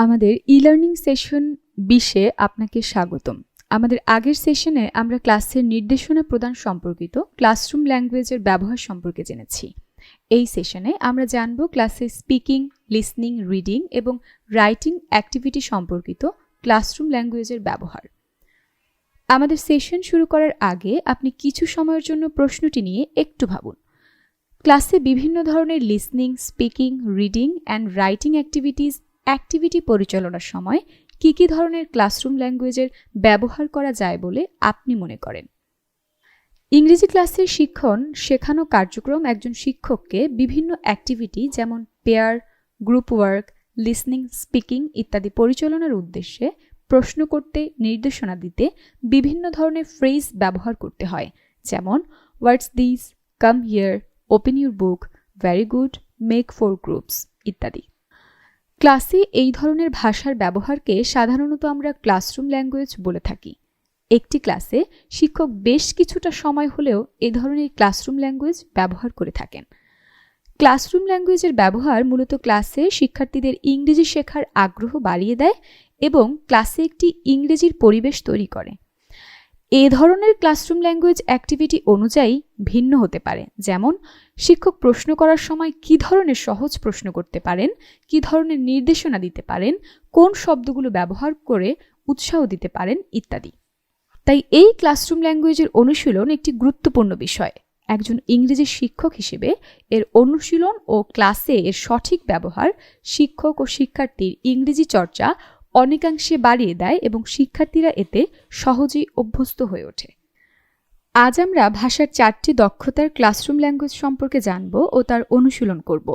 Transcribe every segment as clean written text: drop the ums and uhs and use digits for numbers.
আমাদের e-learning session 20-এ আপনাকে স্বাগতম। আমাদের আগের সেশনে আমরা ক্লাসের নির্দেশনা প্রদান সম্পর্কিত ক্লাসরুম ল্যাঙ্গুয়েজের ব্যবহার সম্পর্কে জেনেছি। এই সেশনে আমরা জানব ক্লাসে স্পিকিং, লিসনিং, রিডিং এবং রাইটিং অ্যাক্টিভিটি সম্পর্কিত ক্লাসরুম ল্যাঙ্গুয়েজের ব্যবহার। আমাদের সেশন শুরু করার আগে আপনি কিছু সময়ের জন্য প্রশ্নটি নিয়ে একটু ভাবুন। ক্লাসে বিভিন্ন ধরনের listening, speaking, reading and writing activity পরিচালনার সময় কী ধরনের ক্লাসরুম ল্যাঙ্গুয়েজের ব্যবহার করা যায় বলে আপনি মনে করেন? ইংরেজি ক্লাসের শেখানো কার্যক্রম একজন শিক্ষককে বিভিন্ন অ্যাক্টিভিটি যেমন pair, group work, listening, speaking ইত্যাদি পরিচালনার উদ্দেশ্যে প্রশ্ন করতে, নির্দেশনা দিতে বিভিন্ন ধরনের ফ্রেজ ব্যবহার করতে হয়, যেমন what's this, come here, open your book, very good, make 4 groups ইত্যাদি। ক্লাসে এই ধরনের ভাষার ব্যবহারকে সাধারণত আমরা ক্লাসরুম ল্যাঙ্গুয়েজ বলে থাকি। একটি ক্লাসে শিক্ষক বেশ কিছুটা সময় হলেও এ ধরনের ক্লাসরুম ল্যাঙ্গুয়েজ ব্যবহার করে থাকেন। ক্লাসরুম ল্যাঙ্গুয়েজের ব্যবহার মূলত ক্লাসে শিক্ষার্থীদের ইংরেজি শেখার আগ্রহ বাড়িয়ে দেয় এবং ক্লাসে একটি ইংরেজির পরিবেশ তৈরি করে। এ ধরনের ক্লাসরুম ল্যাঙ্গুয়েজ অ্যাক্টিভিটি অনুযায়ী ভিন্ন হতে পারে, যেমন শিক্ষক প্রশ্ন করার সময় কী ধরনের সহজ প্রশ্ন করতে পারেন, কী ধরনের নির্দেশনা দিতে পারেন, কোন শব্দগুলো ব্যবহার করে উৎসাহ দিতে পারেন ইত্যাদি। তাই এই ক্লাসরুম ল্যাঙ্গুয়েজের অনুশীলন একটি গুরুত্বপূর্ণ বিষয়। একজন ইংরেজি শিক্ষক হিসেবে এর অনুশীলন ও ক্লাসে এর সঠিক ব্যবহার শিক্ষক ও শিক্ষার্থীর ইংরেজি চর্চা অনেকাংশে বাড়িয়ে দেয় এবং শিক্ষার্থীরা এতে সহজেই অভ্যস্ত হয়ে ওঠে। আজ আমরা ভাষার 4টি দক্ষতার ক্লাসরুম ল্যাঙ্গুয়েজ সম্পর্কে জানব ও তার অনুশীলন করব,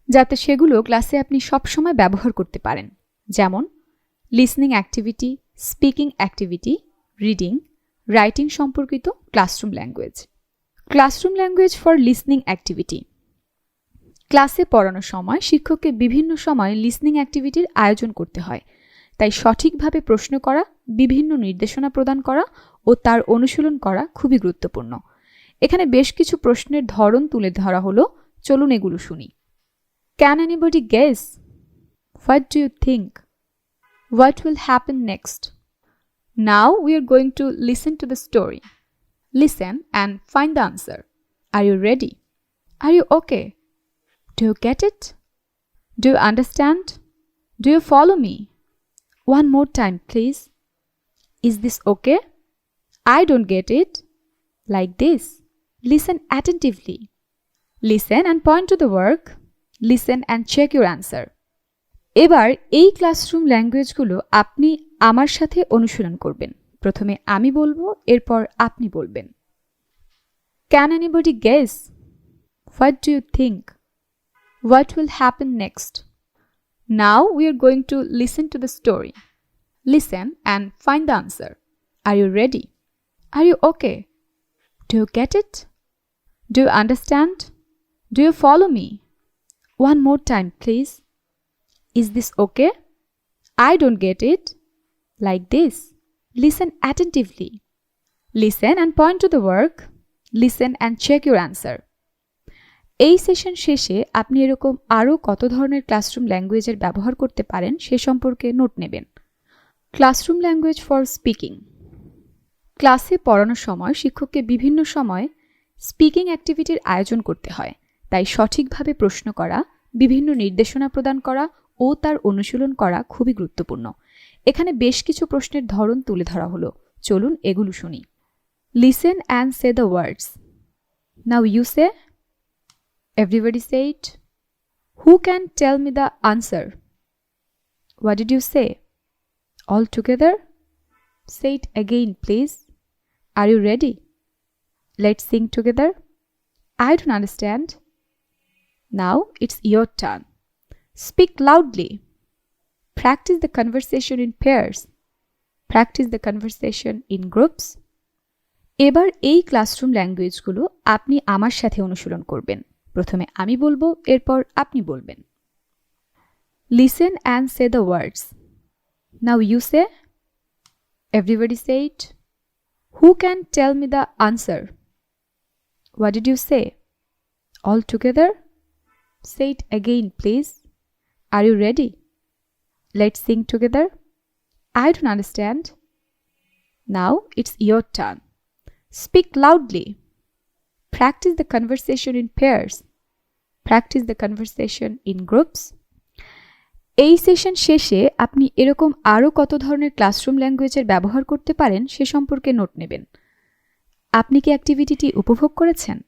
যাতে সেগুলো ক্লাসে আপনি সবসময় ব্যবহার করতে পারেন, যেমন listening activity, speaking activity, reading, writing সম্পর্কিত classroom language. Classroom language for listening activity. ক্লাসে পড়ানোর সময় শিক্ষককে বিভিন্ন সময় লিসনিং অ্যাক্টিভিটির আয়োজন করতে হয়, তাই সঠিকভাবে প্রশ্ন করা, বিভিন্ন নির্দেশনা প্রদান করা ও তার অনুশীলন করা খুবই গুরুত্বপূর্ণ। এখানে বেশ কিছু প্রশ্নের ধরন তুলে ধরা হলো, চলুন এগুলো শুনি। Can anybody guess? What do you think? What will happen next? Now we are going to listen to the story. Listen and find the answer. Are you ready? Are you okay? Do you get it? Do you understand? Do you follow me? One more time, please. Is this okay? I don't get it. Like this. Listen attentively. Listen and point to the work. Listen and check your answer. এবার এই classroom ল্যাঙ্গুয়েজগুলো আপনি আমার সাথে অনুশীলন করবেন। প্রথমে আমি বলবো, এরপর আপনি বলবেন। Can anybody guess? What do you think? What will happen next? Now we are going to listen to the story. Listen and find the answer. Are you ready? Are you okay? Do you get it? Do you understand? Do you follow me? One more time, please. Is this okay? I don't get it. Like this. Listen attentively. Listen and point to the work. Listen and check your answer. এই session শেষে আপনি এরকম আরও কত ধরনের classroom ল্যাঙ্গুয়েজের ব্যবহার করতে পারেন সে সম্পর্কে নোট নেবেন। Classroom language for speaking. ক্লাসে পড়ানোর সময় শিক্ষককে বিভিন্ন সময় স্পিকিং অ্যাক্টিভিটির আয়োজন করতে হয়, তাই সঠিকভাবে প্রশ্ন করা, বিভিন্ন নির্দেশনা প্রদান করা ও তার অনুশীলন করা খুবই গুরুত্বপূর্ণ। এখানে বেশ কিছু প্রশ্নের ধরন তুলে ধরা হলো, চলুন এগুলো শুনি। Listen and say the words. Now you say. Everybody say it. Who can tell me the answer? What did you say? All together? Say it again, please. Are you ready? Let's sing together. I don't understand. Now it's your turn. Speak loudly. Practice the conversation in pairs. Practice the conversation in groups. এবার এই classroom ল্যাঙ্গুয়েজগুলো আপনি আমার সাথে অনুশীলন করবেন। প্রথমে আমি বলবো, এরপর আপনি বলবেন। Listen and say the words. Now you say. Everybody say it. Who can tell me the answer? What did you say? All together? Say it again, please. Are you ready? Let's sing together. I don't understand. Now it's your turn. Speak loudly. Practice the conversation in pairs. Practice the conversation in groups. এই session শেষে আপনি এরকম আরও কত ধরনের classroom ল্যাঙ্গুয়েজের ব্যবহার করতে পারেন সে সম্পর্কে নোট নেবেন। আপনি কি অ্যাক্টিভিটিটি উপভোগ করেছেন?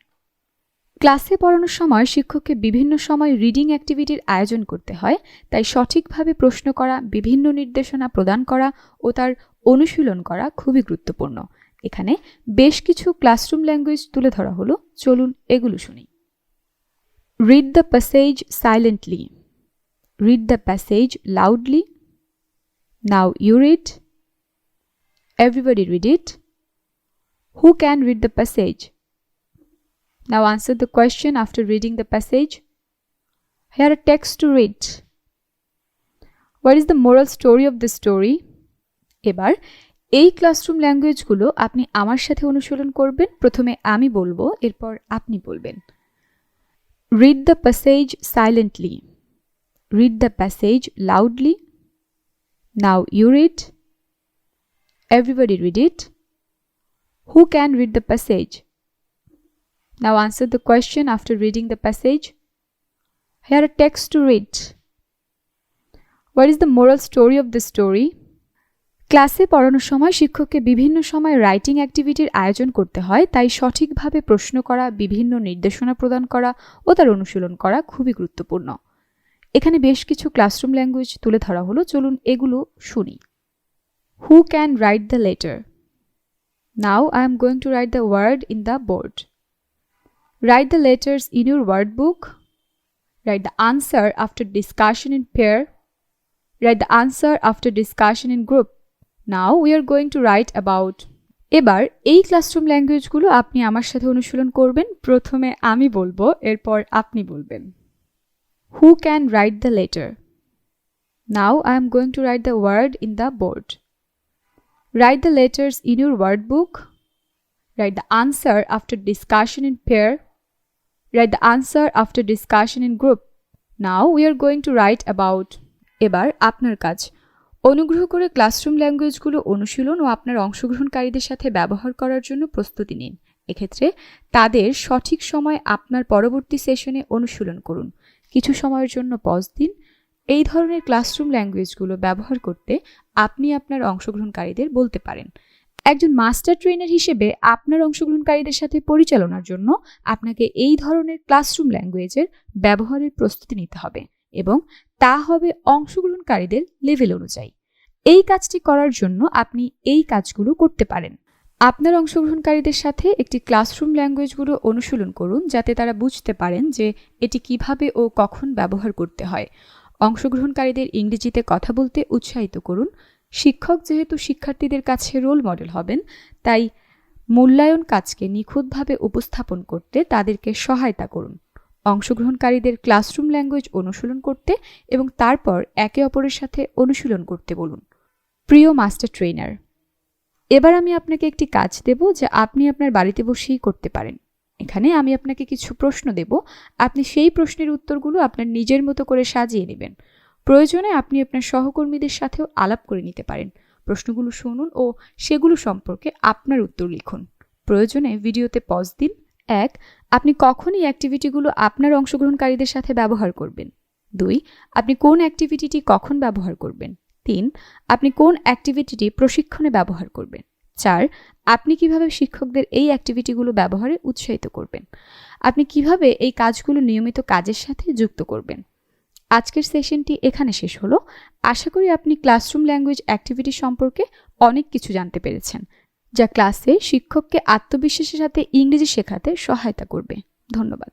ক্লাসে পড়ানোর সময় শিক্ষককে বিভিন্ন সময় রিডিং অ্যাক্টিভিটির আয়োজন করতে হয়, তাই সঠিকভাবে প্রশ্ন করা, বিভিন্ন নির্দেশনা প্রদান করা ও তার অনুশীলন করা খুবই গুরুত্বপূর্ণ। এখানে বেশ কিছু ক্লাসরুম ল্যাঙ্গুয়েজ তুলে ধরা হলো, চলুন এগুলো শুনি। Read the passage silently. Read the passage loudly. Now you read. Everybody read it. Who can read the passage? Now answer the question after reading the passage. Here a text to read. What is the moral story of the story? এবার এই classroom ল্যাঙ্গুয়েজগুলো আপনি আমার সাথে অনুশীলন করবেন। প্রথমে আমি বলবো, এরপর আপনি বলবেন। Read the passage silently. Read the passage loudly. Now you read. Everybody read it. Who can read the passage? Now answer the question after reading the passage. Here a text to read. What is the moral story of the story? ক্লাসে পড়ানোর সময় শিক্ষককে বিভিন্ন সময় writing অ্যাক্টিভিটির আয়োজন করতে হয়, তাই সঠিকভাবে প্রশ্ন করা, বিভিন্ন নির্দেশনা প্রদান করা ও তার অনুশীলন করা খুবই গুরুত্বপূর্ণ। এখানে বেশ কিছু ক্লাসরুম ল্যাঙ্গুয়েজ তুলে ধরা হলো, চলুন এগুলো শুনি। Who can write the letter? Now I am going to write the word in the board. Write the letters in your word book. Write the answer after discussion in pair. Write the answer after discussion in group. Now we are going to write about. এবার এই classroom ল্যাঙ্গুয়েজগুলো আপনি আমার সাথে অনুশীলন করবেন। প্রথমে আমি বলবো, এরপর আপনি বলবেন। Who can write the letter? Now I am going to write the word in the board. Write the letters in your word book. Write the answer after discussion in pair. Write the answer after discussion in group. Now we are going to write about. এবার আপনার কাজ। অনুগ্রহ করে classroom ল্যাঙ্গুয়েজগুলো অনুশীলন ও আপনার অংশগ্রহণকারীদের সাথে ব্যবহার করার জন্য প্রস্তুতি নিন। এক্ষেত্রে তাদের সঠিক সময় আপনার পরবর্তী সেশনে অনুশীলন করুন। কিছু সময়ের জন্য পজ দিন। এই ধরনের ক্লাসরুম ল্যাঙ্গুয়েজগুলো ব্যবহার করতে আপনি আপনার অংশগ্রহণকারীদের বলতে পারেন। একজন মাস্টার ট্রেনার হিসেবে আপনার অংশগ্রহণকারীদের সাথে পরিচালনার জন্য আপনাকে এই ধরনের ক্লাসরুম ল্যাঙ্গুয়েজের ব্যবহারের প্রস্তুতি নিতে হবে এবং তা হবে অংশগ্রহণকারীদের লেভেল অনুযায়ী। এই কাজটি করার জন্য আপনি এই কাজগুলো করতে পারেন। আপনার অংশগ্রহণকারীদের সাথে একটি ক্লাসরুম ল্যাঙ্গুয়েজগুলো অনুশীলন করুন, যাতে তারা বুঝতে পারেন যে এটি কিভাবে ও কখন ব্যবহার করতে হয়। অংশগ্রহণকারীদের ইংরেজিতে কথা বলতে উৎসাহিত করুন। শিক্ষক যেহেতু শিক্ষার্থীদের কাছে রোল মডেল হবেন, তাই মূল্যায়ন কাজকে নিখুঁতভাবে উপস্থাপন করতে তাদেরকে সহায়তা করুন। অংশগ্রহণকারীদের ক্লাসরুম ল্যাঙ্গুয়েজ অনুশীলন করতে এবং তারপর একে অপরের সাথে অনুশীলন করতে বলুন। প্রিয় মাস্টার ট্রেনার, এবার আমি আপনাকে একটি কাজ দেব যা আপনি আপনার বাড়িতে বসেই করতে পারেন। এখানে আমি আপনাকে কিছু প্রশ্ন দেব, আপনি সেই প্রশ্নের উত্তরগুলো আপনার নিজের মতো করে সাজিয়ে নেবেন। প্রয়োজনে আপনি আপনার সহকর্মীদের সাথেও আলাপ করে নিতে পারেন। প্রশ্নগুলো শুনুন ও সেগুলো সম্পর্কে আপনার উত্তর লিখুন। প্রয়োজনে ভিডিওতে পজ দিন। 1. আপনি কখন এই অ্যাক্টিভিটিগুলো আপনার অংশগ্রহণকারীদের সাথে ব্যবহার করবেন? 2. আপনি কোন অ্যাক্টিভিটিটি কখন ব্যবহার করবেন? 3. আপনি কোন অ্যাক্টিভিটিটি প্রশিক্ষণে ব্যবহার করবেন? 4. আপনি কিভাবে শিক্ষকদের এই অ্যাক্টিভিটিগুলো ব্যবহারে উৎসাহিত করবেন? আপনি কিভাবে এই কাজগুলো নিয়মিত কাজের সাথে যুক্ত করবেন? আজকের সেশনটি এখানে শেষ হলো। আশা করি আপনি ক্লাসরুম ল্যাঙ্গুয়েজ অ্যাক্টিভিটি সম্পর্কে অনেক কিছু জানতে পেরেছেন, যা ক্লাসে শিক্ষককে আত্মবিশ্বাসের সাথে ইংরেজি শেখাতে সহায়তা করবে। ধন্যবাদ।